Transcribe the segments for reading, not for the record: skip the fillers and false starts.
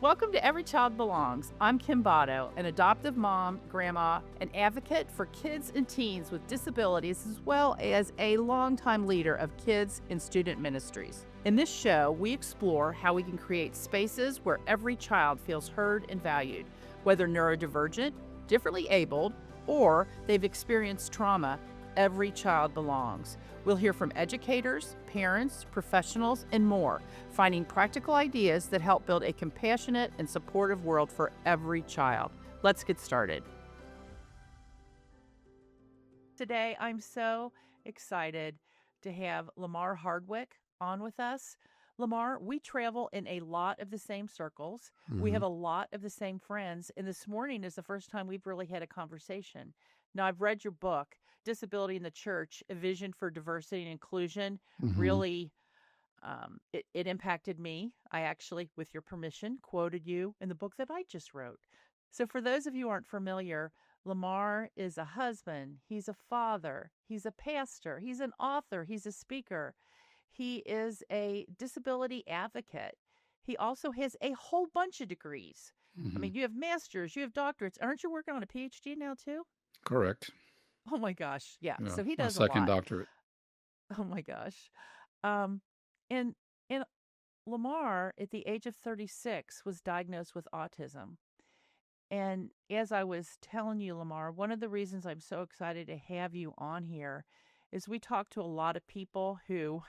Welcome to Every Child Belongs. I'm Kim Botto, an adoptive mom, grandma, an advocate for kids and teens with disabilities, as well as a longtime leader of kids and student ministries. In this show, we explore how we can create spaces where every child feels heard and valued, whether neurodivergent, differently abled, or they've experienced trauma. Every child belongs. We'll hear from educators, parents, professionals, and more, finding practical ideas that help build a compassionate and supportive world for every child. Let's get started. Today, I'm so excited to have Lamar Hardwick on with us. Lamar, we travel in a lot of the same circles. We have a lot of the same friends. And this morning is the first time we've really had a conversation. Now, I've read your book, Disability in the Church, A Vision for Diversity and Inclusion. Really, it impacted me. I actually, with your permission, quoted you in the book that I just wrote. So for those of you who aren't familiar, Lamar is a husband. He's a father. He's a pastor. He's an author. He's a speaker. He is a disability advocate. He also has a whole bunch of degrees. I mean, you have masters, you have doctorates. Aren't you working on a PhD now too? Correct. Oh my gosh. Yeah. Yeah, So he my does a second lot. doctorate. Oh my gosh. Um, and Lamar, at the age of 36, was diagnosed with autism. And as I was telling you, Lamar, one of the reasons I'm so excited to have you on here is we talk to a lot of people who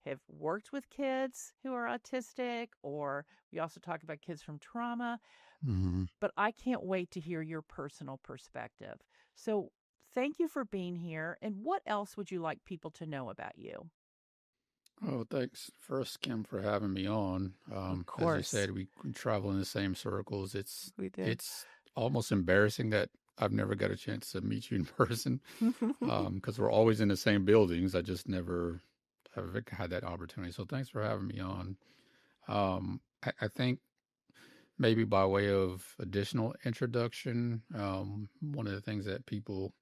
have worked with kids who are autistic, or we also talk about kids from trauma. But I can't wait to hear your personal perspective. So thank you for being here. And what else would you like people to know about you? Oh, thanks first, Kim, for having me on. Of As you course, said, we travel in the same circles. It's we do. it's almost embarrassing that I've never got a chance to meet you in person, because we're always in the same buildings. I just never have had that opportunity. So thanks for having me on. I think maybe by way of additional introduction, one of the things that people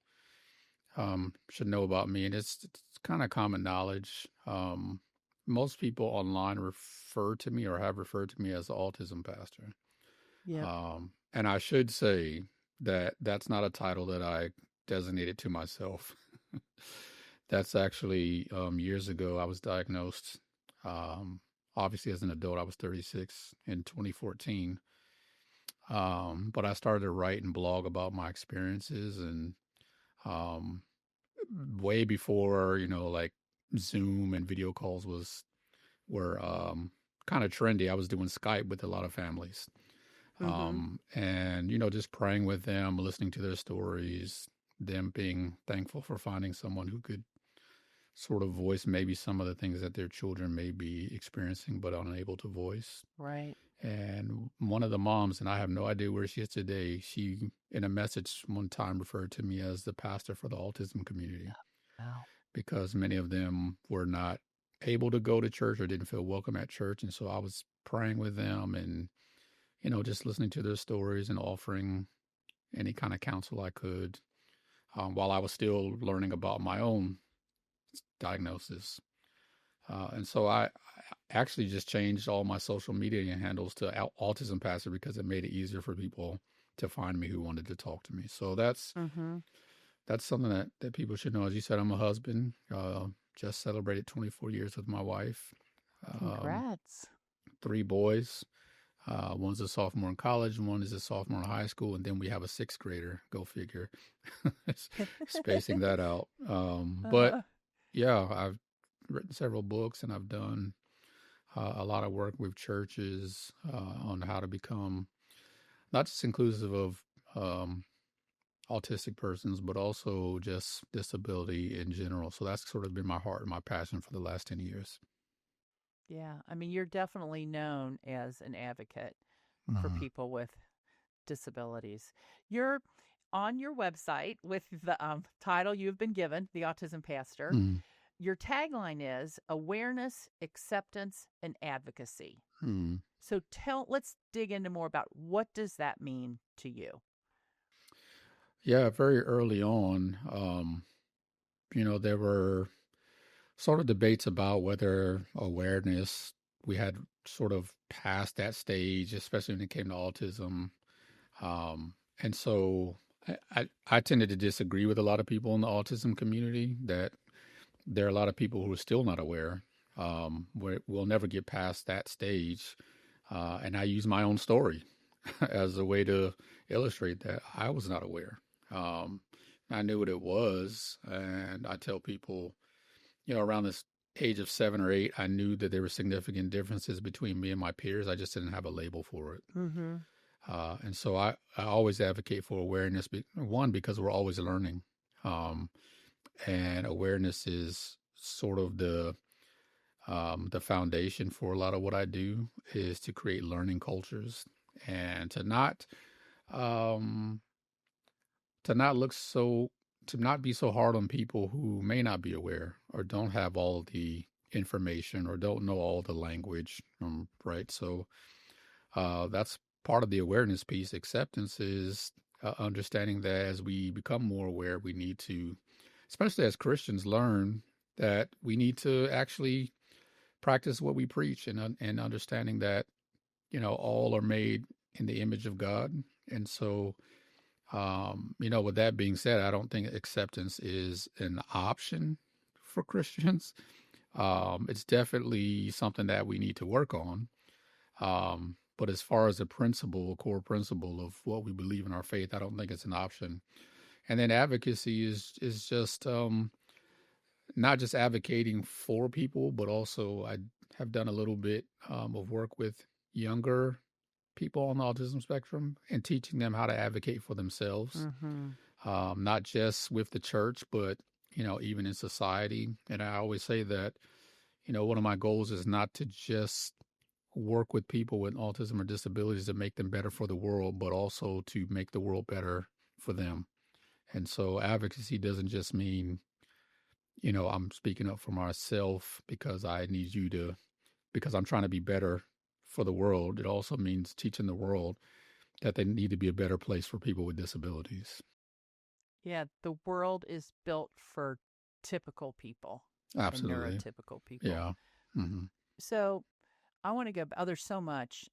should know about me, and it's kind of common knowledge. Most people online refer to me or have referred to me as the Autism Pastor. Yep. And I should say that that's not a title that I designated to myself. That's actually years ago. I was diagnosed, obviously, as an adult. I was 36 in 2014. But I started to write and blog about my experiences, and um, way before, like Zoom and video calls were kind of trendy. I was doing Skype with a lot of families, Mm-hmm. and just praying with them, listening to their stories, them being thankful for finding someone who could sort of voice maybe some of the things that their children may be experiencing but unable to voice. Right. And one of the moms, and I have no idea where she is today, she, in a message one time, referred to me as the pastor for the autism community, Wow. because many of them were not able to go to church or didn't feel welcome at church. And so I was praying with them and, just listening to their stories and offering any kind of counsel I could, while I was still learning about my own diagnosis. And so I actually just changed all my social media handles to Autism Pastor because it made it easier for people to find me who wanted to talk to me. So Mm-hmm. that's something that people should know. As you said, I'm a husband. Just celebrated 24 years with my wife. Um, Congrats. 3 boys. One's a sophomore in college, one is a sophomore in high school, and then we have a sixth grader. Go figure. Spacing that out. But Uh-huh. yeah, I've written several books, and I've done a lot of work with churches on how to become not just inclusive of autistic persons, but also just disability in general. So that's sort of been my heart and my passion for the last 10 years. Yeah. I mean, you're definitely known as an advocate for Uh, people with disabilities. You're on your website with the title you've been given, The Autism Pastor. mm, Your tagline is awareness, acceptance, and advocacy. mm. So let's dig into more about what does that mean to you? Yeah, very early on, there were sort of debates about whether awareness, we had sort of past that stage, especially when it came to autism. And so I tended to disagree with a lot of people in the autism community that there are a lot of people who are still not aware. We'll never get past that stage. And I use my own story as a way to illustrate that I was not aware. Um, I knew what it was. And I tell people, around this age of 7 or 8, I knew that there were significant differences between me and my peers. I just didn't have a label for it. Mm-hmm. And so I always advocate for awareness. One, because we're always learning. And awareness is sort of the foundation for a lot of what I do, is to create learning cultures and um, to not be so hard on people who may not be aware or don't have all the information or don't know all the language, right? So that's part of the awareness piece. Acceptance is understanding that as we become more aware, we need to, especially as Christians, learn that we need to actually practice what we preach, and understanding that all are made in the image of God. And so with that being said, I don't think acceptance is an option for Christians. It's definitely something that we need to work on. But as far as a core principle of what we believe in our faith, I don't think it's an option. And then advocacy is just not just advocating for people, but also I have done a little bit of work with younger people on the autism spectrum and teaching them how to advocate for themselves, not just with the church, but even in society. And I always say that one of my goals is not to just work with people with autism or disabilities to make them better for the world, but also to make the world better for them. And so advocacy doesn't just mean, I'm speaking up for myself because because I'm trying to be better for the world. It also means teaching the world that they need to be a better place for people with disabilities. Yeah, the world is built for typical people and Absolutely. neurotypical people. Yeah. Mm-hmm. So I want to go. Oh, there's so much.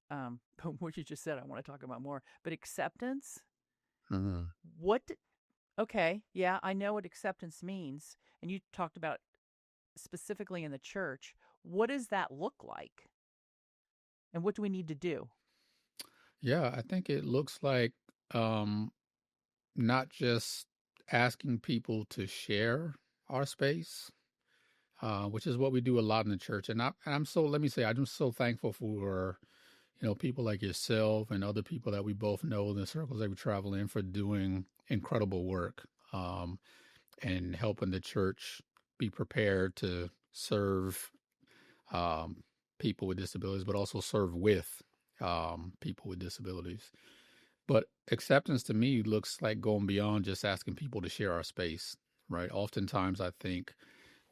What you just said, I want to talk about more. But acceptance. Mm-hmm. What? Okay, yeah, I know what acceptance means, and you talked about specifically in the church. What does that look like, and what do we need to do? Yeah, I think it looks like um, not just asking people to share our space, which is what we do a lot in the church. Let me say, I'm so thankful for, people like yourself and other people that we both know in the circles that we travel in, for doing incredible work, and helping the church be prepared to serve um, people with disabilities, but also serve with people with disabilities. But acceptance to me looks like going beyond just asking people to share our space, right? Oftentimes, I think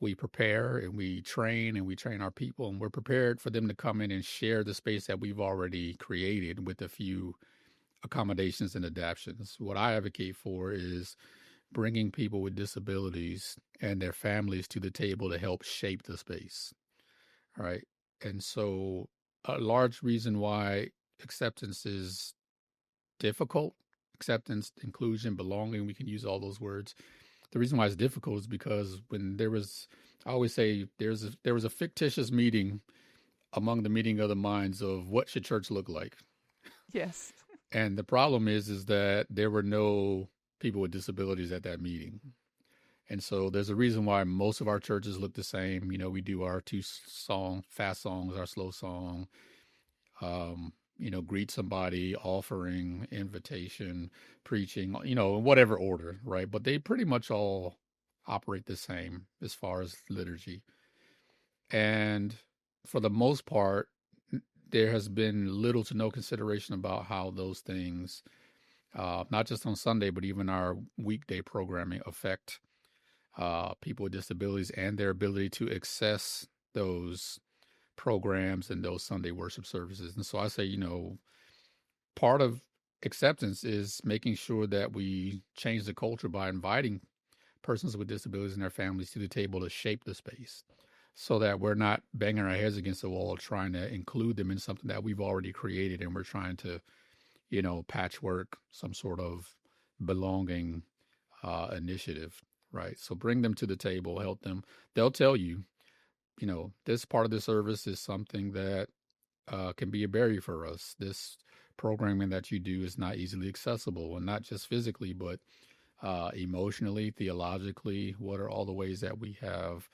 we prepare and we train our people, and we're prepared for them to come in and share the space that we've already created with a few accommodations and adaptations. What I advocate for is bringing people with disabilities and their families to the table to help shape the space, right? And so, a large reason why acceptance is difficult, acceptance, inclusion, belonging, we can use all those words. The reason why it's difficult is because I always say there was a fictitious meeting among the meeting of the minds of what should church look like. Yes. And the problem is that there were no people with disabilities at that meeting. And so there's a reason why most of our churches look the same. We do our fast songs, our slow song, greet somebody, offering, invitation, preaching, in whatever order, right? But they pretty much all operate the same as far as liturgy. And for the most part, there has been little to no consideration about how those things, not just on Sunday, but even our weekday programming, affect people with disabilities and their ability to access those programs and those Sunday worship services. And so I say, part of acceptance is making sure that we change the culture by inviting persons with disabilities and their families to the table to shape the space. so that we're not banging our heads against the wall trying to include them in something that we've already created, and we're trying to, patchwork some sort of belonging initiative, right? So bring them to the table, help them. They'll tell you, this part of the service is something that can be a barrier for us. This programming that you do is not easily accessible, and not just physically, but emotionally, theologically. What are all the ways that we have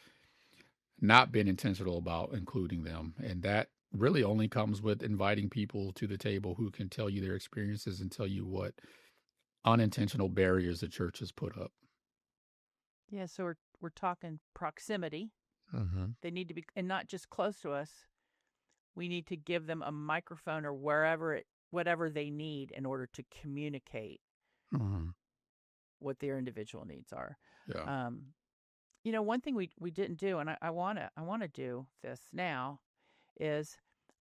not been intentional about including them? And that really only comes with inviting people to the table who can tell you their experiences and tell you what unintentional barriers the church has put up. Yeah, so we're talking proximity. Mm-hmm. They need to be, and not just close to us. We need to give them a microphone or whatever they need in order to communicate Mm-hmm. what their individual needs are. Yeah. Um, one thing we didn't do, and I wanna do this now, is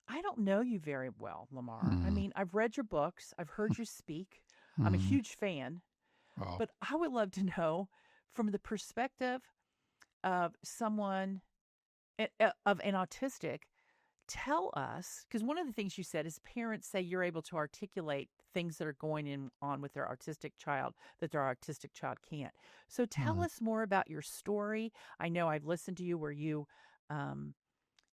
I don't know you very well, Lamar. I Mm-hmm. mean, I've read your books, I've heard you speak. I'm a Mm-hmm. huge fan, Wow. but I would love to know from the perspective of someone of an autistic. Tell us, because one of the things you said is parents say you're able to articulate things that are on with their autistic child that their autistic child can't. So tell Mm-hmm. us more about your story. I know I've listened to you where um,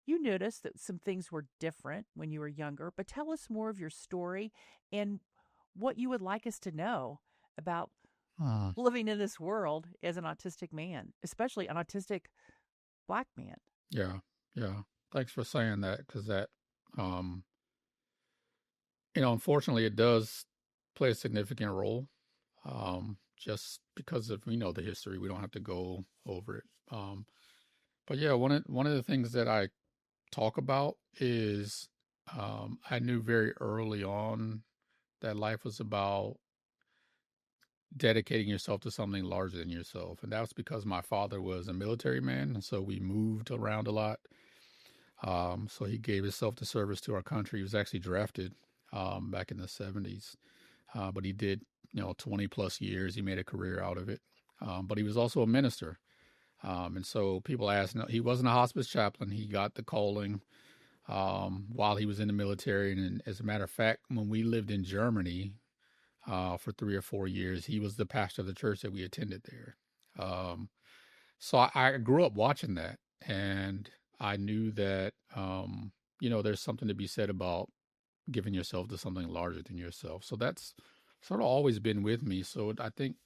you noticed that some things were different when you were younger, but tell us more of your story and what you would like us to know about Uh, living in this world as an autistic man, especially an autistic Black man. yeah. Yeah. Thanks for saying that, because that, um, unfortunately, it does play a significant role. Just because of the history, we don't have to go over it. But yeah, one of the things that I talk about is, I knew very early on that life was about dedicating yourself to something larger than yourself, and that was because my father was a military man, and so we moved around a lot. So he gave himself to service to our country. He was actually drafted back in the 70s. But he did, 20 plus years. He made a career out of it. But he was also a minister. And so people ask, no, he wasn't a hospice chaplain. He got the calling while he was in the military. And as a matter of fact, when we lived in Germany for 3 or 4 years, he was the pastor of the church that we attended there. So I grew up watching that. And I knew that, there's something to be said about giving yourself to something larger than yourself. So that's sort of always been with me. So I think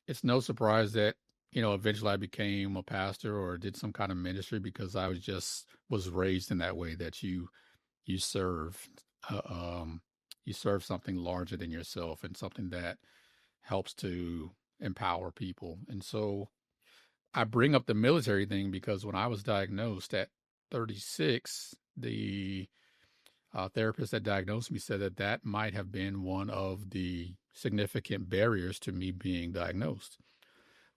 it's no surprise that, eventually I became a pastor or did some kind of ministry, because I was raised in that way, that you serve, uh, um, you serve something larger than yourself and something that helps to empower people. And so I bring up the military thing because when I was diagnosed at 36, the therapist that diagnosed me said that that might have been one of the significant barriers to me being diagnosed,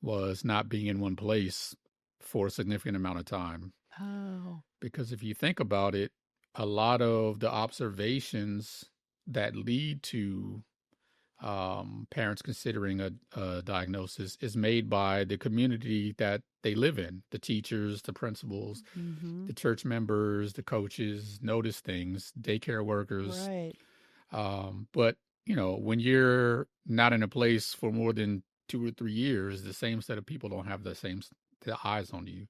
was not being in one place for a significant amount of time. Oh. Because if you think about it, a lot of the observations that lead to parents considering a diagnosis is made by the community that they live in. The teachers, the principals, Mm-hmm. the church members, the coaches notice things, daycare workers. Right. But, when you're not in a place for more than 2 or 3 years, the same set of people don't have the eyes on you.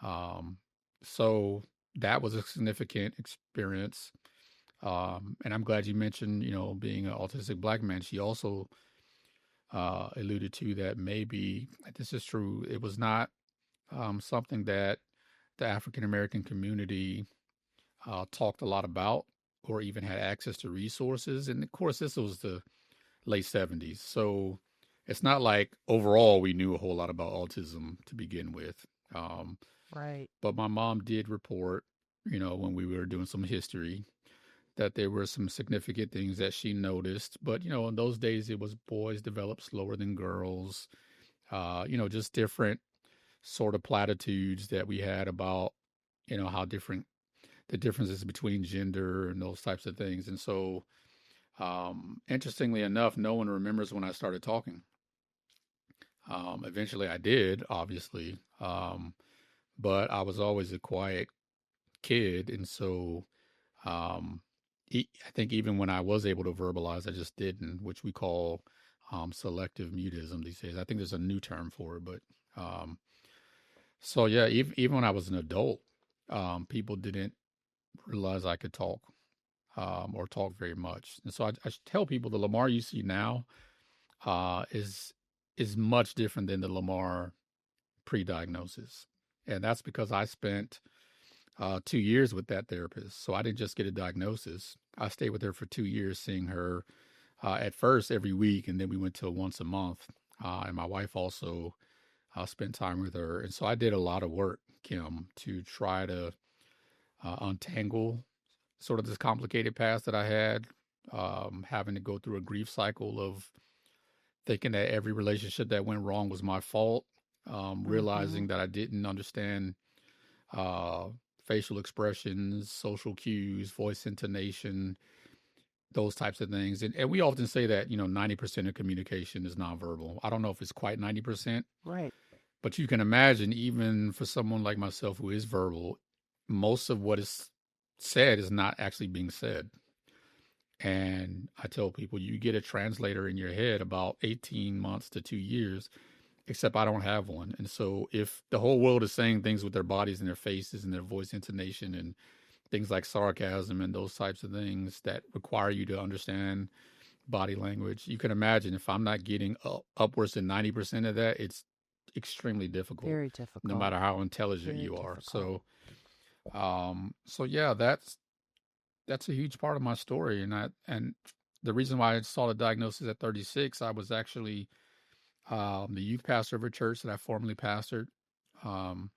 Um, so that was a significant experience. And I'm glad you mentioned, being an autistic Black man. She also alluded to that maybe this is true. It was not something that the African American community talked a lot about or even had access to resources. And of course, this was the late 70s. So it's not like overall we knew a whole lot about autism to begin with. Um, Right. but my mom did report, when we were doing some history, that there were some significant things that she noticed. But, in those days, it was boys developed slower than girls, just different sort of platitudes that we had about, how different the differences between gender and those types of things. And so, interestingly enough, no one remembers when I started talking. Eventually I did, obviously. but I was always a quiet kid, and so um, I think even when I was able to verbalize, I just didn't, which we call selective mutism these days. I think there's a new term for it, but um, so yeah, even when I was an adult, people didn't realize I could talk or talk very much, and so I tell people the Lamar you see now uh, is is much different than the Lamar pre-diagnosis, and that's because I spent 2 years with that therapist. So I didn't just get a diagnosis. I stayed with her for 2 years, seeing her at first every week, and then we went to once a month. And my wife also spent time with her, and so I did a lot of work, Kim, to try to untangle sort of this complicated past that I had, having to go through a grief cycle of thinking that every relationship that went wrong was my fault, Mm-hmm. realizing that I didn't understand uh, facial expressions, social cues, voice intonation, those types of things. And we often say that, 90% of communication is nonverbal. I don't know if it's quite 90%, Right. but you can imagine, even for someone like myself who is verbal, most of what is said is not actually being said. And I tell people, you get a translator in your head about 18 months to 2 years, except I don't have one. And so if the whole world is saying things with their bodies and their faces and their voice intonation and things like sarcasm and those types of things that require you to understand body language, you can imagine if I'm not getting upwards to 90% of that, it's extremely difficult, Very no difficult. matter how intelligent Very you are. difficult. So yeah, that's a huge part of my story. And the reason why I saw the diagnosis at 36, I was actually the youth pastor of a church that I formerly pastored. Um,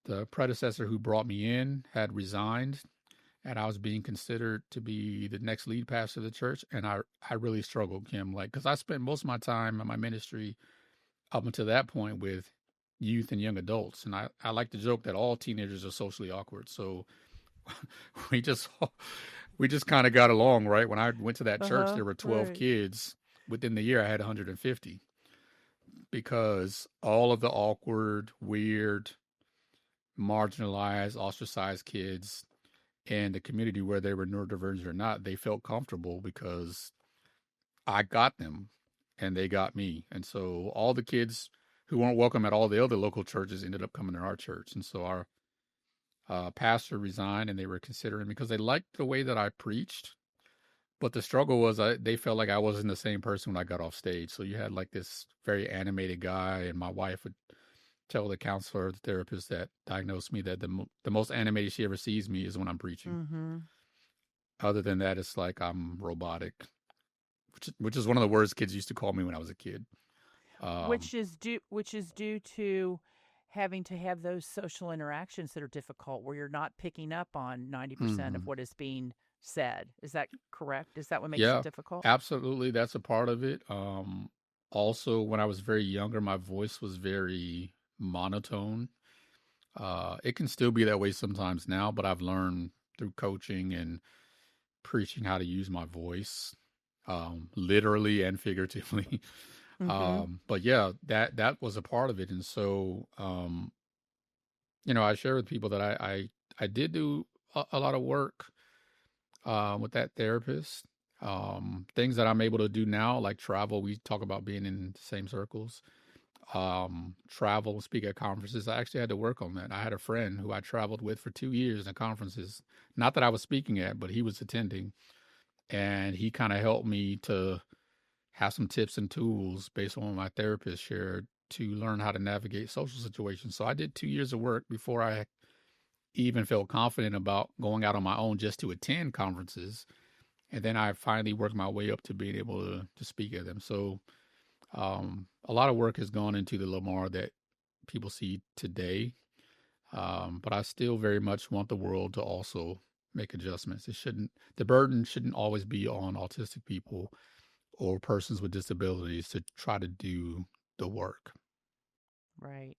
the predecessor who brought me in had resigned, and I was being considered to be the next lead pastor of the church. And I really struggled, Kim, like, because I spent most of my time in my ministry up until that point with youth and young adults. And I like to joke that all teenagers are socially awkward. So we just we just kind of got along, right? When I went to that church, Uh-huh. there were 12 Right. kids. Within the year, I had 150 because all of the awkward, weird, marginalized, ostracized kids in the community, where they were neurodivergent or not, they felt comfortable because I got them and they got me. And so all the kids who weren't welcome at all the other local churches ended up coming to our church. And so our pastor resigned, and they were considering, because they liked the way that I preached. But the struggle was they felt like I wasn't the same person when I got off stage. So you had like this very animated guy, and my wife would tell the counselor, the therapist that diagnosed me, that the most animated she ever sees me is when I'm preaching. Mm-hmm. Other than that, it's like I'm robotic, which is one of the words kids used to call me when I was a kid. Um, Which is due to having to have those social interactions that are difficult where you're not picking up on 90% of mhm. what is being said. Is that correct? Is that what makes it Yeah, difficult? absolutely. That's a part of it. Also, when I was very younger, my voice was very monotone. It can still be that way sometimes now, but I've learned through coaching and preaching how to use my voice, literally and figuratively. Mm-hmm. But yeah, that was a part of it. And so, I share with people that I did do a lot of work with that therapist. Things that I'm able to do now, like travel. We talk about being in the same circles. Travel, speak at conferences. I actually had to work on that. I had a friend who I traveled with for 2 years at conferences. Not that I was speaking at, but he was attending, and he kind of helped me to have some tips and tools based on what my therapist shared to learn how to navigate social situations. So I did 2 years of work before I even felt confident about going out on my own just to attend conferences. And then I finally worked my way up to being able to speak at them. So a lot of work has gone into the Lamar that people see today. But I still very much want the world to also make adjustments. The burden shouldn't always be on autistic people or persons with disabilities to try to do the work. Right.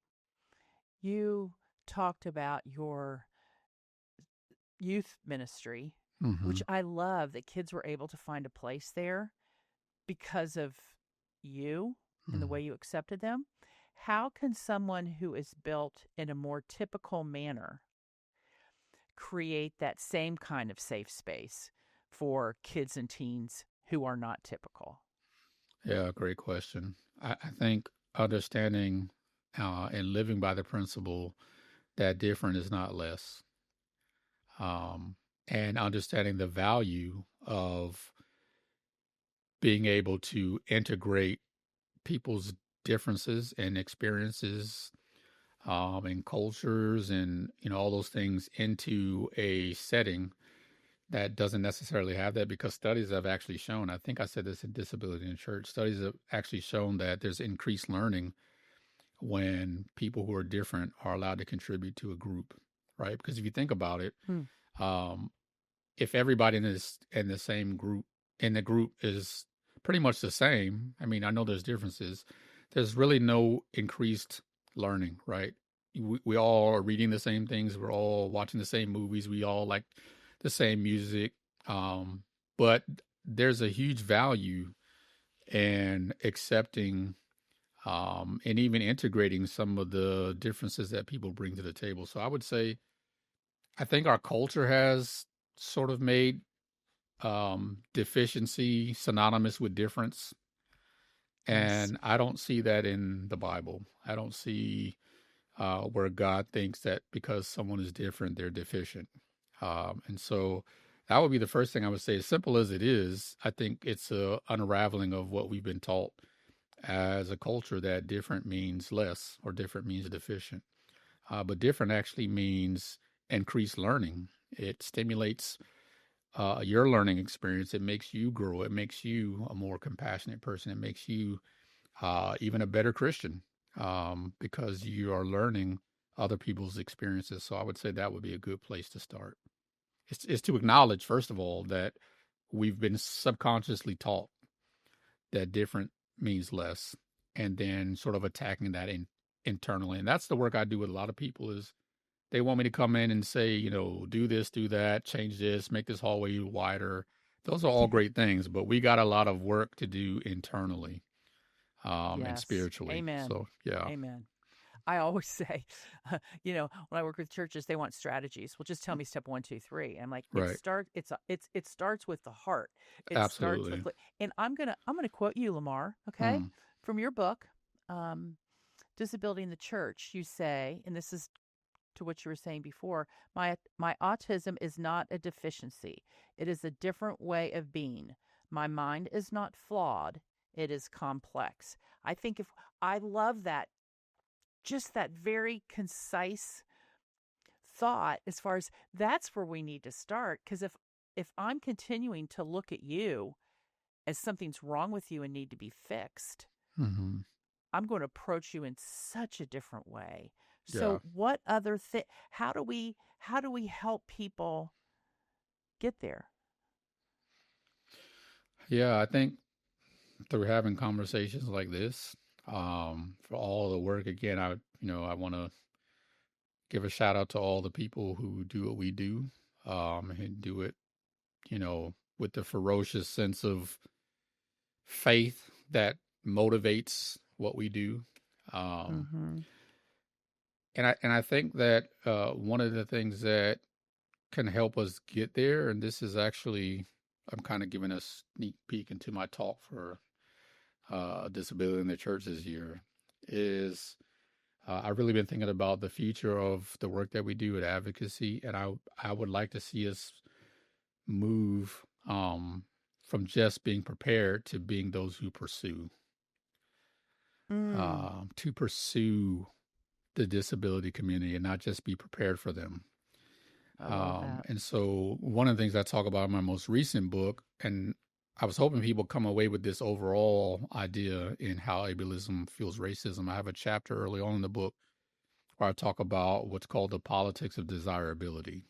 You talked about your youth ministry, which Mm-hmm. I love that kids were able to find a place there because of you and the Mm-hmm. way you accepted them. how can someone who is built in a more typical manner create that same kind of safe space for kids and teens who are not typical? Yeah, great question. I think understanding and living by the principle that different is not less, um, and understanding the value of being able to integrate people's differences and experiences and cultures and all those things into a setting that doesn't necessarily have that, because studies have actually shown, I think I said this in Disability in Church, studies have actually shown that there's increased learning when people who are different are allowed to contribute to a group, right? Because if you think about it, Hmm. um, if everybody in the same group in the group is pretty much the same, I mean, I know there's differences. There's really no increased learning, right? We all are reading the same things. We're all watching the same movies. We all like the same music. But there's a huge value in accepting and even integrating some of the differences that people bring to the table. So I would say, I think our culture has sort of made deficiency synonymous with difference. Yes. And I don't see that in the Bible. I don't see where God thinks that because someone is different, they're deficient. And so that would be the first thing I would say. As simple as it is, I think it's a unraveling of what we've been taught as a culture, that different means less or different means deficient. But different actually means increased learning. It stimulates your learning experience. It makes you grow. It makes you a more compassionate person. It makes you even a better Christian, because you are learning other people's experiences. So I would say that would be a good place to start. It's to acknowledge, first of all, that we've been subconsciously taught that different means less, and then sort of attacking that internally. And that's the work I do with a lot of people. Is they want me to come in and say, do this, do that, change this, make this hallway wider. Those are all great things, but we got a lot of work to do internally and Yes. spiritually. Amen. So, yeah, Amen. I always say, when I work with churches, they want strategies. Well, just tell me step one, two, three. I'm like, right. it starts with the heart. It starts with, Absolutely. and I'm gonna quote you, Lamar. Okay, Mm, from your book, um, Disability in the Church. You say, and this is to what you were saying before. My autism is not a deficiency. It is a different way of being. My mind is not flawed. It is complex. I think if I love that, just that very concise thought, as far as that's where we need to start. Because if I'm continuing to look at you as something's wrong with you and need to be fixed, hmm I'm going to approach you in such a different way. Yeah. So what other thing, how do we help people get there? Yeah. I think through having conversations like this, for all the work, again, I want to give a shout out to all the people who do what we do, and do it, with the ferocious sense of faith that motivates what we do. Um, Mm-hmm. and I think that one of the things that can help us get there, and this is actually, I'm kind of giving a sneak peek into my talk for disability in the church this year, is I've really been thinking about the future of the work that we do at advocacy, and I would like to see us move from just being prepared to being those who pursue, Mm, to pursue the disability community and not just be prepared for them. I love that. And so one of the things I talk about in my most recent book, and I was hoping people come away with this overall idea in how ableism fuels racism. I have a chapter early on in the book where I talk about what's called the politics of desirability,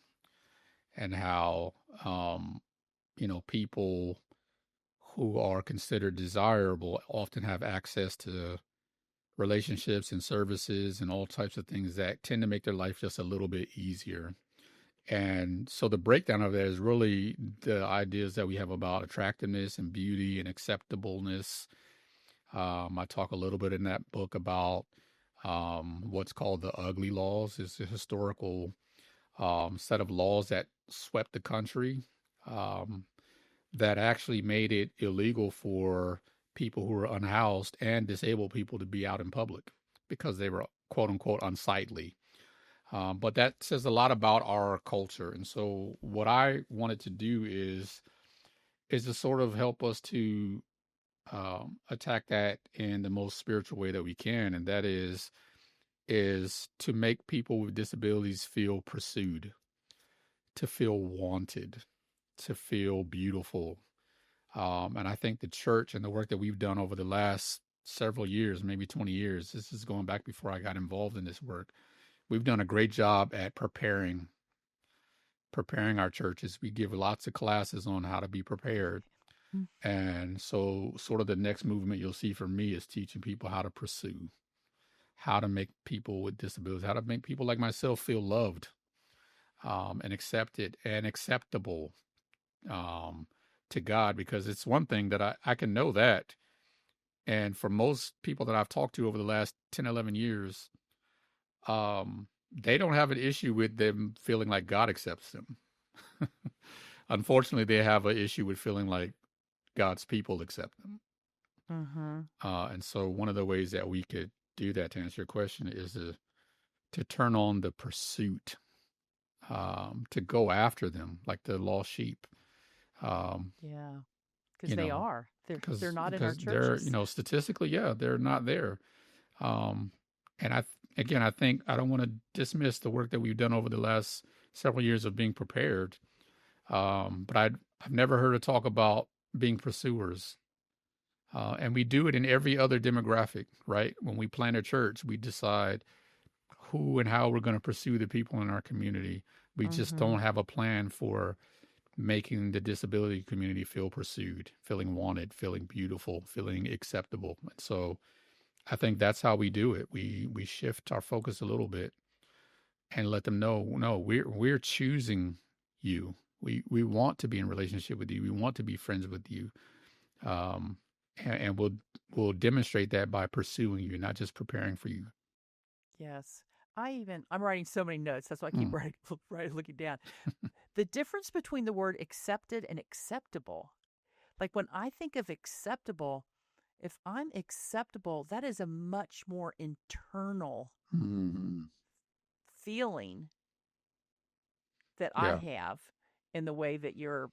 and how, people who are considered desirable often have access to relationships and services and all types of things that tend to make their life just a little bit easier. And so the breakdown of that is really the ideas that we have about attractiveness and beauty and acceptableness. I talk a little bit in that book about what's called the ugly laws. Is a historical set of laws that swept the country, um, that actually made it illegal for people who were unhoused and disabled people to be out in public because they were quote unquote unsightly. But that says a lot about our culture. And so what I wanted to do is to sort of help us to attack that in the most spiritual way that we can, and that is to make people with disabilities feel pursued, to feel wanted, to feel beautiful. And I think the church and the work that we've done over the last several years, maybe 20 years, this is going back before I got involved in this work. We've done a great job at preparing our churches. We give lots of classes on how to be prepared. Mm. And so sort of the next movement you'll see from me is teaching people how to pursue, how to make people with disabilities, how to make people like myself feel loved, and accepted and acceptable, to God, because it's one thing that I can know that. And for most people that I've talked to over the last 10, 11 years, they don't have an issue with them feeling like God accepts them. Unfortunately, they have an issue with feeling like God's people accept them. Mm-hmm. And so one of the ways that we could do that, to answer your question, is to turn on the pursuit, to go after them like the lost sheep. Yeah, because You they know, are. They're not in our because they're, churches. statistically, yeah, they're not there. Um, and again, I think I don't want to dismiss the work that we've done over the last several years of being prepared. But I've never heard a talk about being pursuers. And we do it in every other demographic, right? When we plan a church, we decide who and how we're going to pursue the people in our community. We just Mm-hmm. don't have a plan for making the disability community feel pursued, feeling wanted, feeling beautiful, feeling acceptable. And so I think that's how we do it. We shift our focus a little bit and let them know, no, we're choosing you. We want to be in relationship with you. We want to be friends with you. Um, and we'll demonstrate that by pursuing you, not just preparing for you. Yes. I'm writing so many notes. That's why I keep Mm. writing, looking down. The difference between the word accepted and acceptable. Like when I think of acceptable, if I'm acceptable, that is a much more internal Mm. feeling that I Yeah. have in the way that you're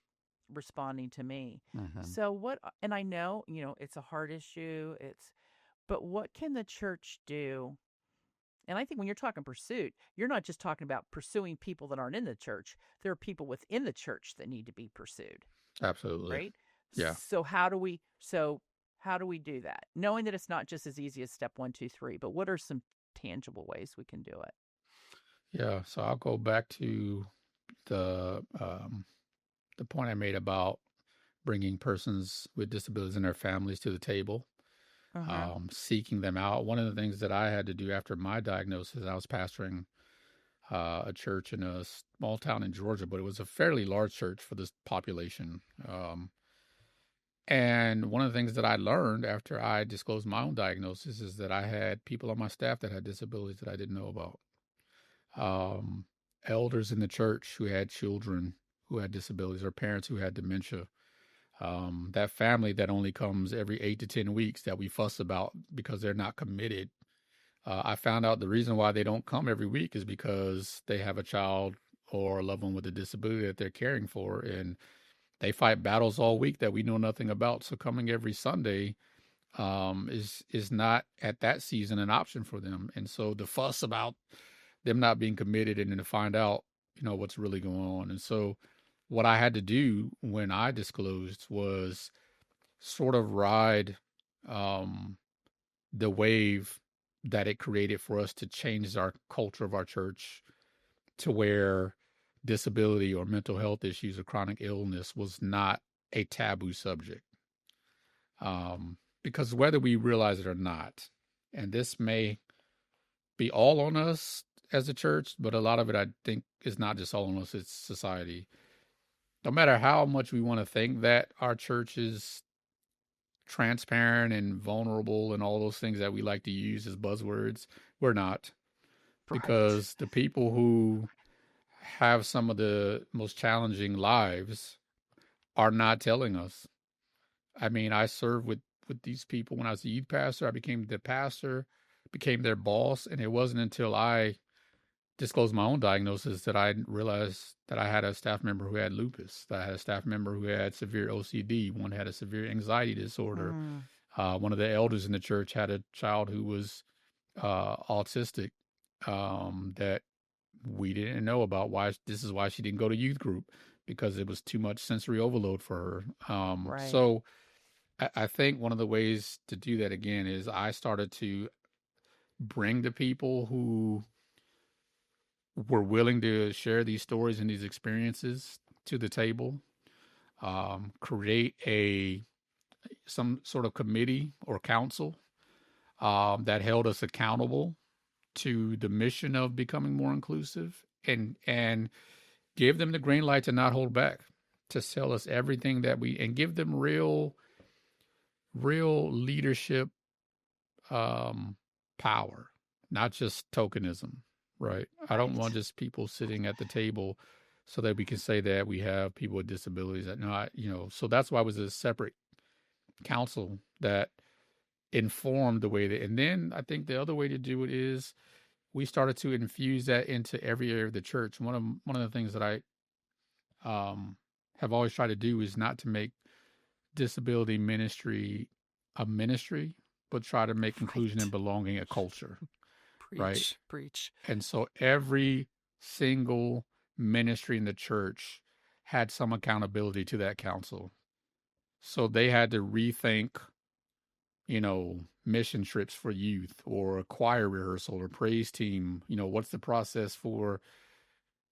responding to me. Hmm. So and I know, it's a hard issue. But what can the church do? And I think when you're talking pursuit, you're not just talking about pursuing people that aren't in the church. There are people within the church that need to be pursued, Absolutely. right? Yeah. So how do we do that? Knowing that it's not just as easy as step 1, 2, 3, but what are some tangible ways we can do it? Yeah. So I'll go back to the um, the point I made about bringing persons with disabilities and their families to the table, Uh-huh. seeking them out. One of the things that I had to do after my diagnosis, I was pastoring a church in a small town in Georgia, but it was a fairly large church for this population. And one of the things that I learned after I disclosed my own diagnosis is that I had people on my staff that had disabilities that I didn't know about. Um, Elders in the church who had children who had disabilities or parents who had dementia. That family that only comes every 8 to 10 weeks that we fuss about because they're not committed. I found out the reason why they don't come every week is because they have a child or a loved one with a disability that they're caring for, and they fight battles all week that we know nothing about. So coming every Sunday is not at that season an option for them. And so the fuss about them not being committed and then to find out, what's really going on. And so what I had to do when I disclosed was sort of ride um, the wave that it created for us to change our culture of our church to where disability or mental health issues or chronic illness was not a taboo subject. Because whether we realize it or not, and this may be all on us as a church, but a lot of it I think is not just all on us, it's society. No matter how much we want to think that our church is transparent and vulnerable and all those things that we like to use as buzzwords. We're not, Right. because the people who have some of the most challenging lives are not telling us. I mean, I served with these people when I was a youth pastor. I became the pastor, became their boss, and it wasn't until I disclosed my own diagnosis that I realized that I had a staff member who had lupus. That I had a staff member who had severe OCD. One had a severe anxiety disorder. Mm, One of the elders in the church had a child who was autistic, that we didn't know about. Why this is why she didn't go to youth group, because it was too much sensory overload for her. right. So I think one of the ways to do that again is I started to bring the people who were willing to share these stories and these experiences to the table, create some sort of committee or council that held us accountable to the mission of becoming more inclusive, and give them the green light to not hold back, to tell us everything that we, and give them real leadership power, not just tokenism, right? I don't Right. want just people sitting at the table so that we can say that we have people with disabilities that not, so that's why it was a separate council that informed the way that, and then I think the other way to do it is we started to infuse that into every area of the church. One of the things that I have always tried to do is not to make disability ministry a ministry, but try to make inclusion and Right. belonging a culture, right? Preach. Preach. And so every single ministry in the church had some accountability to that council. So they had to rethink, mission trips for youth or a choir rehearsal or praise team. What's the process for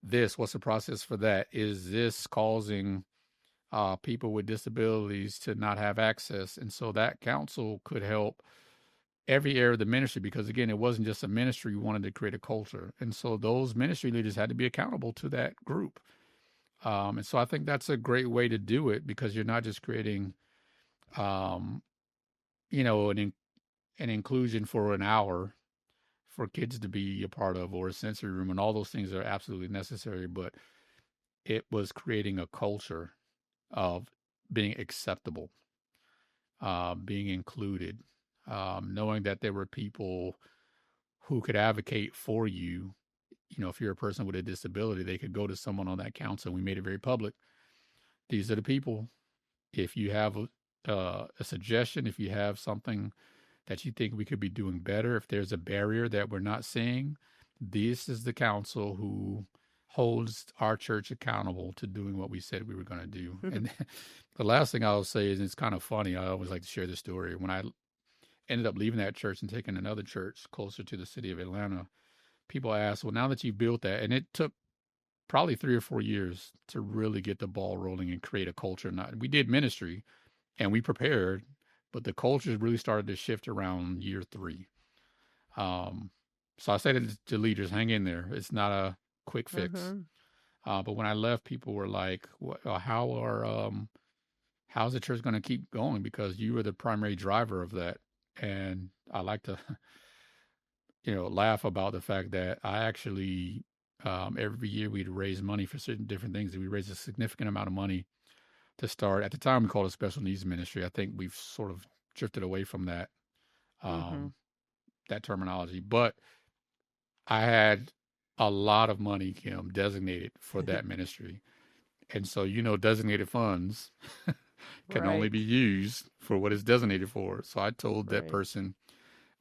this? What's the process for that? Is this causing people with disabilities to not have access? And so that council could help every area of the ministry, because again, it wasn't just a ministry. We wanted to create a culture. And so those ministry leaders had to be accountable to that group. And so I think that's a great way to do it, because you're not just creating, um, an inclusion for an hour for kids to be a part of, or a sensory room, and all those things are absolutely necessary. But it was creating a culture of being acceptable, being included, knowing that there were people who could advocate for you. If you're a person with a disability, they could go to someone on that council. We made it very public. These are the people. If you have a suggestion, if you have something that you think we could be doing better, if there's a barrier that we're not seeing, this is the council who holds our church accountable to doing what we said we were going to do. And the last thing I'll say is, it's kind of funny. I always like to share this story. When I ended up leaving that church and taking another church closer to the city of Atlanta, people asked, well, now that you've built that, and it took probably 3 or 4 years to really get the ball rolling and create a culture. Not, we did ministry and we prepared, but the culture really started to shift around year 3. Um, so I say to leaders, hang in there. It's not a quick fix. Mm-hmm. But when I left, people were like, how's the church going to keep going? Because you were the primary driver of that. And I like to, laugh about the fact that I actually, every year we'd raise money for certain different things. And we raised a significant amount of money to start. At the time, we called it special needs ministry. I think we've sort of drifted away from Mm-hmm. um, that terminology. But I had a lot of money, Kim, designated for that ministry. And so, designated funds can only Right. be used for what it's designated for. So I told that Right. person,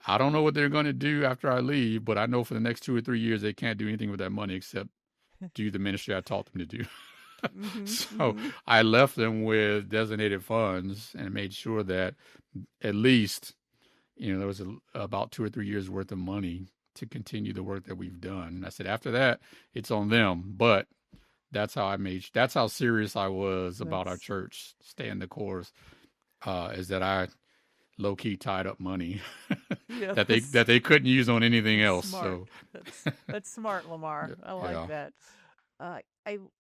I don't know what they're going to do after I leave, but I know for the next 2 or 3 years, they can't do anything with that money except do the ministry I taught them to do. Mm-hmm. So Mm-hmm. I left them with designated funds and made sure that at least, there was about 2 or 3 years worth of money to continue the work that we've done. And I said, after that, it's on them. But that's how serious I was about our That's church staying the course, is that I low key tied up money yeah. that they couldn't use on anything That's else. smart. So That's smart, Lamar. yeah, I like yeah. that.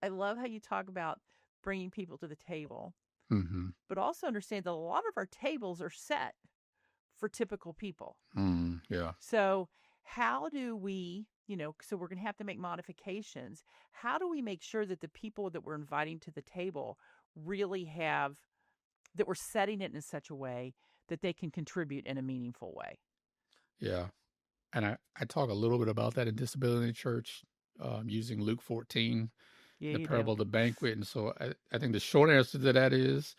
I love how you talk about bringing people to the table. but also understand that a lot of our tables are set for typical people. Yeah. So, how do we, so we're going to have to make modifications. How do we make sure that the people that we're inviting to the table really have, that we're setting it in such a way that they can contribute in a meaningful way? Yeah. And I talk a little bit about that in Disability Church, using Luke 14, Yeah, the you do. parable of the banquet. And so I think the short answer to that is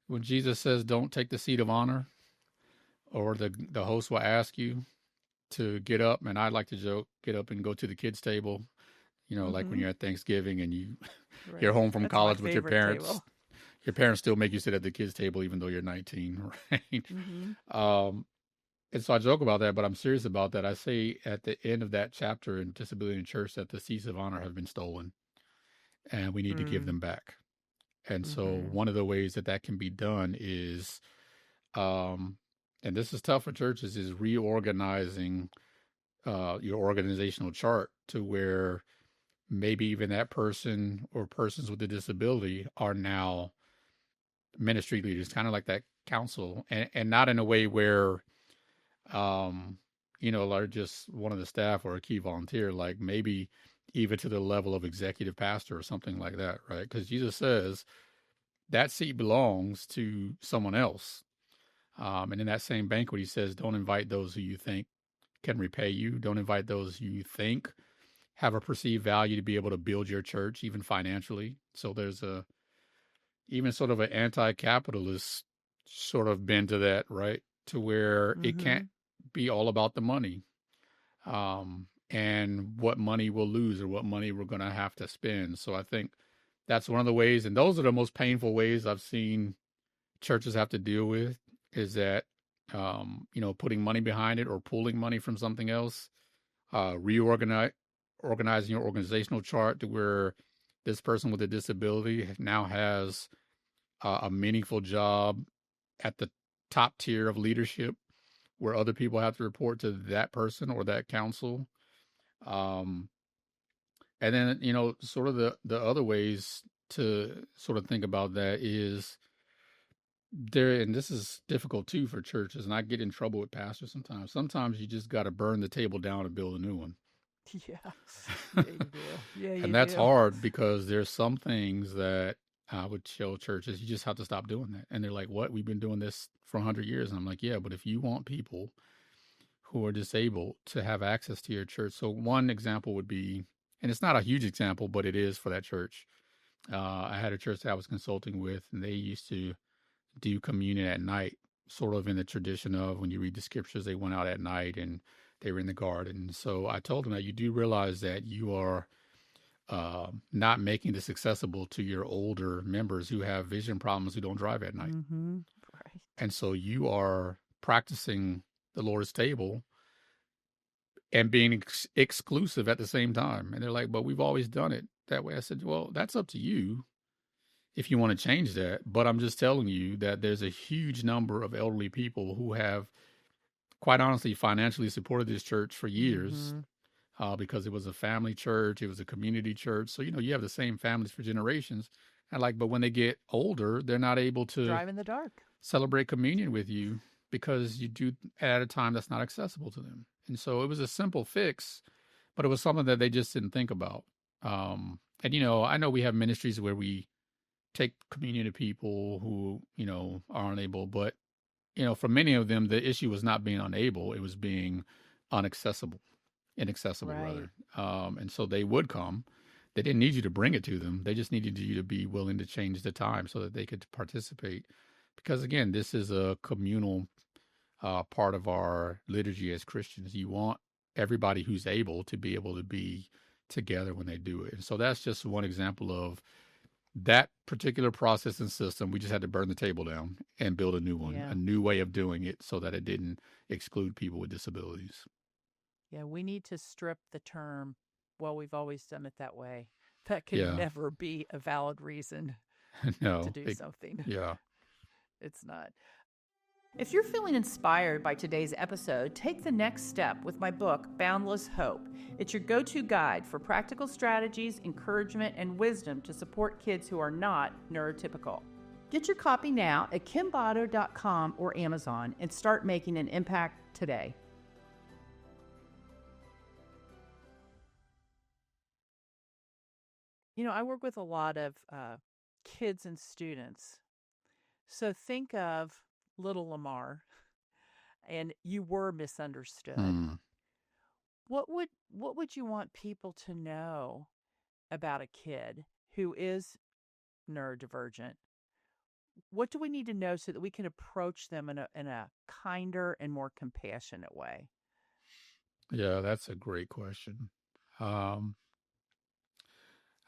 when Jesus says, don't take the seat of honor, or the host will ask you to get up. And I like to joke, get up and go to the kids' table, like when Mm-hmm. you're at Thanksgiving and you're Right. home from That's my college with your favorite parents. table. Your parents still make you sit at the kids' table even though you're 19, right? Mm-hmm. And so I joke about that, but I'm serious about that. I say at the end of that chapter in Disability in Church that the seats of honor have been stolen and we need to give them back. And so Mm-hmm. one of the ways that can be done is, and this is tough for churches, is reorganizing your organizational chart to where maybe even that person or persons with a disability are now ministry leaders, kind of like that council, and not in a way where um, like just one of the staff or a key volunteer, like maybe even to the level of executive pastor or something like that, right? Because Jesus says that seat belongs to someone else. And in that same banquet, he says, don't invite those who you think can repay you. Don't invite those who you think have a perceived value to be able to build your church, even financially. So there's even sort of an anti-capitalist sort of bend to that, right? To where it Mm-hmm. can't be all about the money, and what money we'll lose or what money we're going to have to spend. So I think that's one of the ways, and those are the most painful ways I've seen churches have to deal with, is that, putting money behind it or pulling money from something else, organizing your organizational chart to where this person with a disability now has a meaningful job at the top tier of leadership where other people have to report to that person or that council. Um, and then, sort of the other ways to sort of think about that is there, and this is difficult too for churches, and I get in trouble with pastors sometimes. Sometimes you just got to burn the table down and build a new one. Yeah. Yeah, you do. Yeah, you And that's do. hard because there's some things that I would tell churches, you just have to stop doing that. And they're like, what? We've been doing this for 100 years. And I'm like, yeah, but if you want people who are disabled to have access to your church. So one example would be, and it's not a huge example, but it is for that church. I had a church that I was consulting with, and they used to do communion at night, sort of in the tradition of when you read the scriptures, they went out at night and they were in the garden. So I told them that you do realize that you are not making this accessible to your older members who have vision problems who don't drive at night. Mm-hmm. Right. And so you are practicing the Lord's table and being exclusive at the same time. And they're like, but we've always done it that way. I said, well, that's up to you if you want to change that. But I'm just telling you that there's a huge number of elderly people who have, quite honestly, financially supported this church for years, Mm-hmm. because it was a family church, it was a community church. So, you have the same families for generations. And but when they get older, they're not able to Drive in the dark. celebrate communion with you because you do at a time that's not accessible to them. And so it was a simple fix, but it was something that they just didn't think about. And, I know we have ministries where we take communion to people who, are unable, but, for many of them, the issue was not being unable, it was being unaccessible, inaccessible Right. rather. And so they would come. They didn't need you to bring it to them. They just needed you to be willing to change the time so that they could participate. Because again, this is a communal part of our liturgy as Christians. You want everybody who's able to be together when they do it. And so that's just one example of that particular process and system. We just had to burn the table down and build a new one, Yeah. a new way of doing it so that it didn't exclude people with disabilities. Yeah. We need to strip the term, well, we've always done it that way. That can Yeah. never be a valid reason to No. do something. Yeah. It's not. If you're feeling inspired by today's episode, take the next step with my book, Boundless Hope. It's your go-to guide for practical strategies, encouragement, and wisdom to support kids who are not neurotypical. Get your copy now at kimbotto.com or Amazon and start making an impact today. I work with a lot of kids and students. So think of little Lamar, and you were misunderstood. Hmm. What would you want people to know about a kid who is neurodivergent? What do we need to know so that we can approach them in a kinder and more compassionate way? Yeah, that's a great question. Um,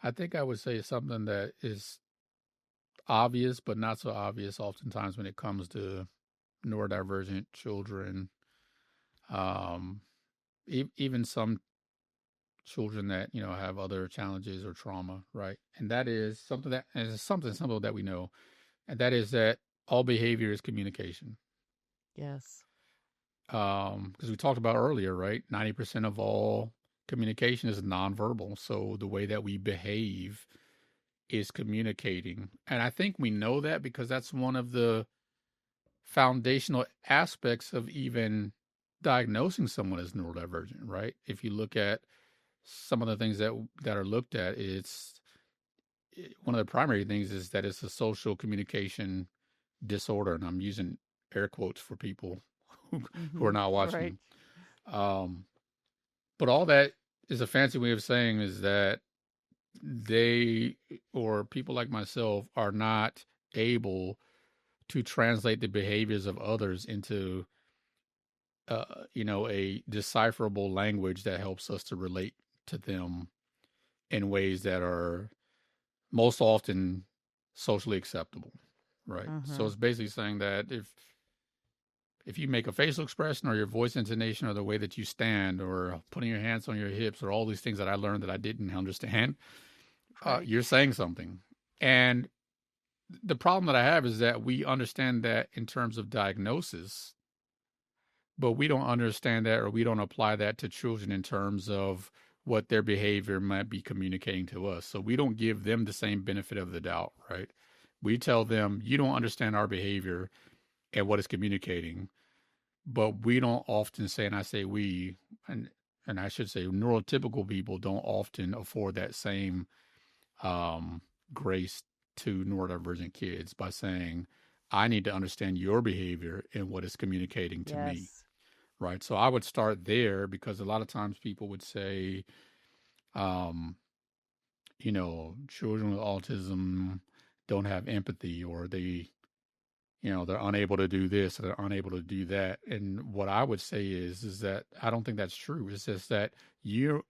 I think I would say something that is obvious, but not so obvious oftentimes when it comes to neurodivergent children, um, even some children that have other challenges or trauma, right? And that is something that is something simple that we know, and that is that all behavior is communication. Yes. Because we talked about earlier, right? 90% of all communication is nonverbal. So the way that we behave is communicating. And I think we know that because that's one of the foundational aspects of even diagnosing someone as neurodivergent, right? If you look at some of the things that are looked at, one of the primary things is that it's a social communication disorder, and I'm using air quotes for people who Mm-hmm. are not Right. watching. Um, but all that is a fancy way of saying is that they or people like myself are not able to translate the behaviors of others into a decipherable language that helps us to relate to them in ways that are most often socially acceptable, right? So Mm-hmm. it's basically saying that if you make a facial expression or your voice intonation or the way that you stand or putting your hands on your hips or all these things that I learned that I didn't understand, Right. you're saying something. And the problem that I have is that we understand that in terms of diagnosis, but we don't understand that or we don't apply that to children in terms of what their behavior might be communicating to us. So we don't give them the same benefit of the doubt, right? We tell them, you don't understand our behavior and what it's communicating, but we don't often say, and I say we, and and I should say neurotypical people don't often afford that same um, grace to neurodivergent kids by saying, I need to understand your behavior and what it's communicating to me. Yes. Right. So I would start there because a lot of times people would say, um, children with autism don't have empathy or they're unable to do this or they're unable to do that. And what I would say is that I don't think that's true. It's just that you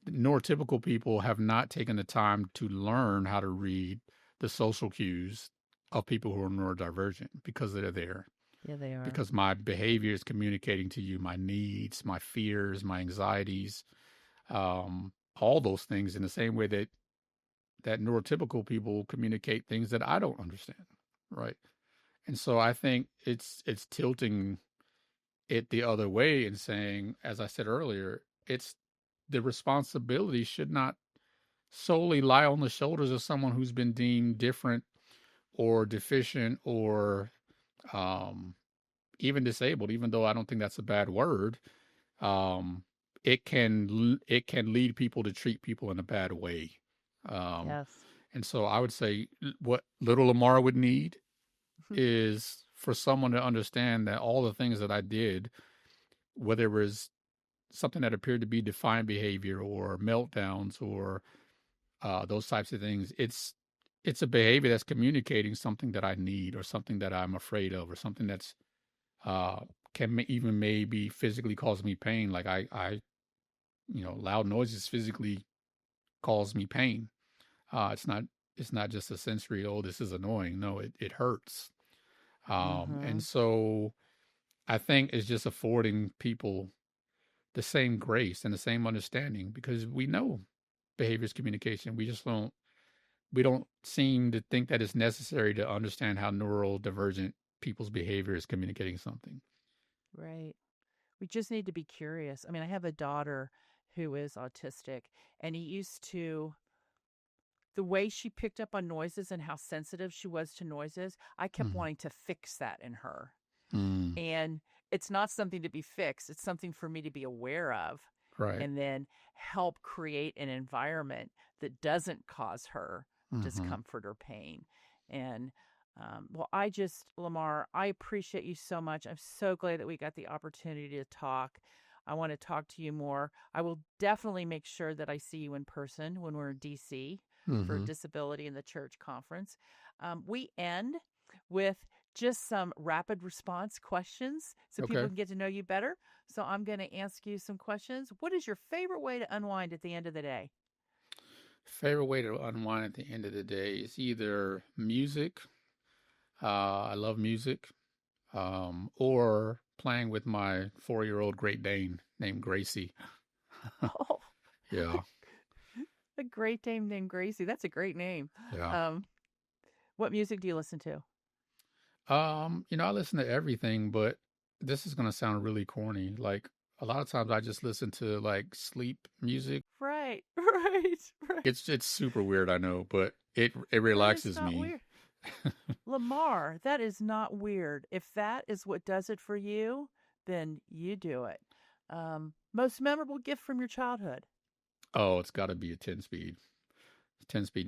neurotypical people have not taken the time to learn how to read the social cues of people who are neurodivergent because they're there. Yeah, they are. Because my behavior is communicating to you my needs, my fears, my anxieties, all those things in the same way that neurotypical people communicate things that I don't understand, right? And so I think it's tilting it the other way and saying, as I said earlier, it's the responsibility should not solely lie on the shoulders of someone who's been deemed different or deficient or um, even disabled. Even though I don't think that's a bad word, um, it can lead people to treat people in a bad way. Um, Yes. and so I would say what little Lamar would need is for someone to understand that all the things that I did, whether it was something that appeared to be defiant behavior or meltdowns or those types of things, it's a behavior that's communicating something that I need or something that I'm afraid of or something that's uh, can even maybe physically cause me pain. Like loud noises physically cause me pain. It's not just a sensory, oh, this is annoying. No, it hurts. And Mm-hmm. so I think it's just affording people the same grace and the same understanding because we know behavior is communication. We don't seem to think that it's necessary to understand how neurodivergent people's behavior is communicating something. Right. We just need to be curious. I mean, I have a daughter who is autistic, and he used to the way she picked up on noises and how sensitive she was to noises, I kept Mm-hmm. wanting to fix that in her. Mm, And it's not something to be fixed, it's something for me to be aware of right. and then help create an environment that doesn't cause her Mm-hmm. discomfort or pain. And well, Lamar, I appreciate you so much. I'm so glad that we got the opportunity to talk. I want to talk to you more. I will definitely make sure that I see you in person when we're in DC for Mm-hmm. Disability in the Church conference. We end with just some rapid response questions so people Okay. can get to know you better. So I'm going to ask you some questions. What is your favorite way to unwind at the end of the day? Favorite way to unwind at the end of the day is either music. I love music. Or playing with my 4-year-old Great Dane named Gracie. Oh, Yeah. a great Dame named Gracie. That's a great name. Yeah. Um, what music do you listen to? I listen to everything, but this is gonna sound really corny. Like a lot of times I just listen to like sleep music. Right, right, right. It's super weird, I know, but it That is relaxes not me. weird. Lamar, that is not weird. If that is what does it for you, then you do it. Most memorable gift from your childhood? Oh, it's got to be a 10-speed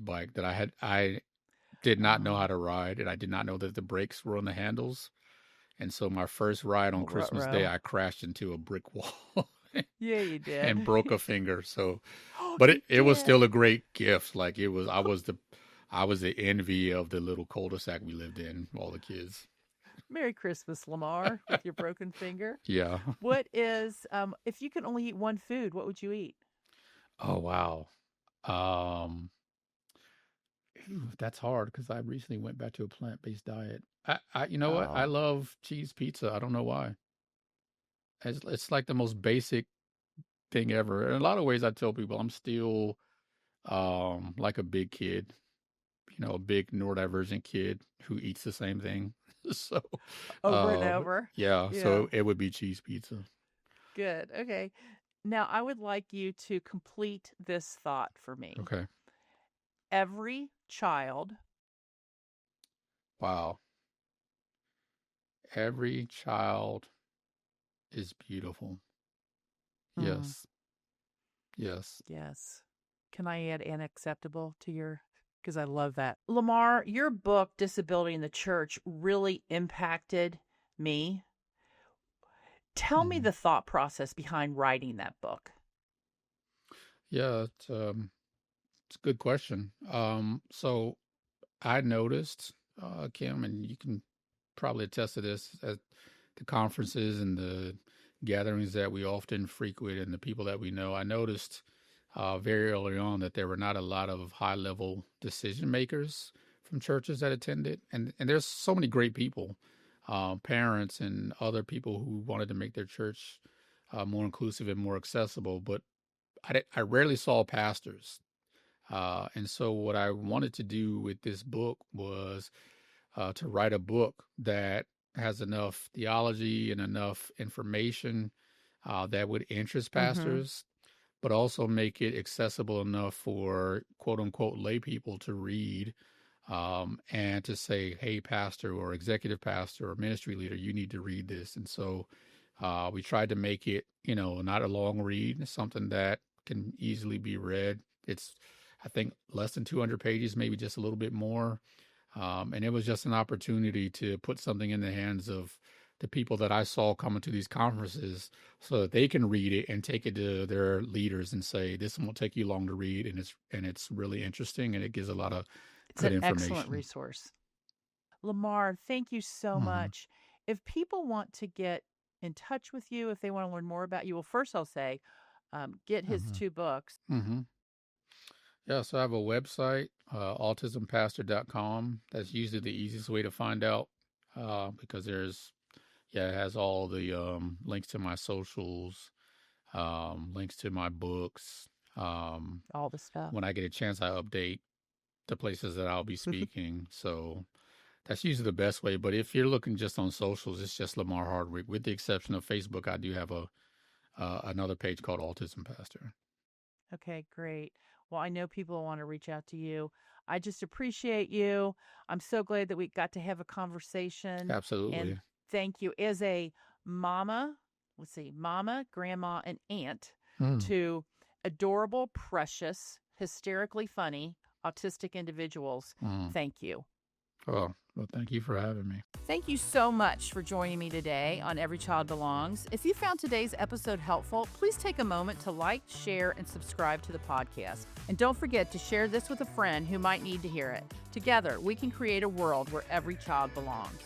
bike that I did not know how Oh, to ride, and I did not know that the brakes were on the handles. And so my first ride on Christmas Day, row. I crashed into a brick wall Yeah, you and did. broke a finger. So, Oh, but you it was still a did. great gift. Like I was the envy of the little cul-de-sac we lived in, all the kids. Merry Christmas, Lamar, with your broken finger. Yeah. What is, if you could only eat one food, what would you eat? Oh wow. Um, that's hard because I recently went back to a plant-based diet. You know what? I Oh, love cheese pizza. I don't know why. It's like the most basic thing ever. In a lot of ways, I tell people I'm still like a big kid, a big neurodivergent kid who eats the same thing. So, over and over. yeah, Yeah, so it would be cheese pizza. good. Okay. Now, I would like you to complete this thought for me. Okay. Every child, Wow. Every child is beautiful. mm, Yes. Yes. yes. Can I add unacceptable to your? Because I love that. Lamar, your book, Disability in the Church, really impacted me. Tell me Hmm. the thought process behind writing that book. Yeah, it's a good question. So I noticed, Kim, and you can probably attest to this at the conferences and the gatherings that we often frequent and the people that we know. I noticed very early on that there were not a lot of high level decision makers from churches that attended, and there's so many great people, parents and other people who wanted to make their church more inclusive and more accessible. But I rarely saw pastors. And so, what I wanted to do with this book was to write a book that has enough theology and enough information that would interest Mm-hmm. pastors, but also make it accessible enough for quote unquote lay people to read and to say, hey, pastor or executive pastor or ministry leader, you need to read this. And so we tried to make it, not a long read, something that can easily be read. It's, I think, less than 200 pages, maybe just a little bit more. And it was just an opportunity to put something in the hands of the people that I saw coming to these conferences so that they can read it and take it to their leaders and say, this won't take you long to read. And it's really interesting and it gives a lot of It's good an excellent information. resource. Lamar, thank you so Hmm. much. If people want to get in touch with you, if they want to learn more about you, well, first I'll say, get his Hmm. two books. Hmm. Yeah, so I have a website, autismpastor.com. That's usually the easiest way to find out because it has all the links to my socials, links to my books. Um, All the stuff. when I get a chance, I update the places that I'll be speaking. So that's usually the best way. But if you're looking just on socials, it's just Lamar Hardwick. With the exception of Facebook, I do have a another page called Autism Pastor. Okay, great. Well, I know people want to reach out to you. I just appreciate you. I'm so glad that we got to have a conversation. And Absolutely. thank you. As a mama, mama, grandma, and aunt Mm. to adorable, precious, hysterically funny, autistic individuals, Mm. thank you. Oh, well, thank you for having me. Thank you so much for joining me today on Every Child Belongs. If you found today's episode helpful, please take a moment to like, share, and subscribe to the podcast. And don't forget to share this with a friend who might need to hear it. Together, we can create a world where every child belongs.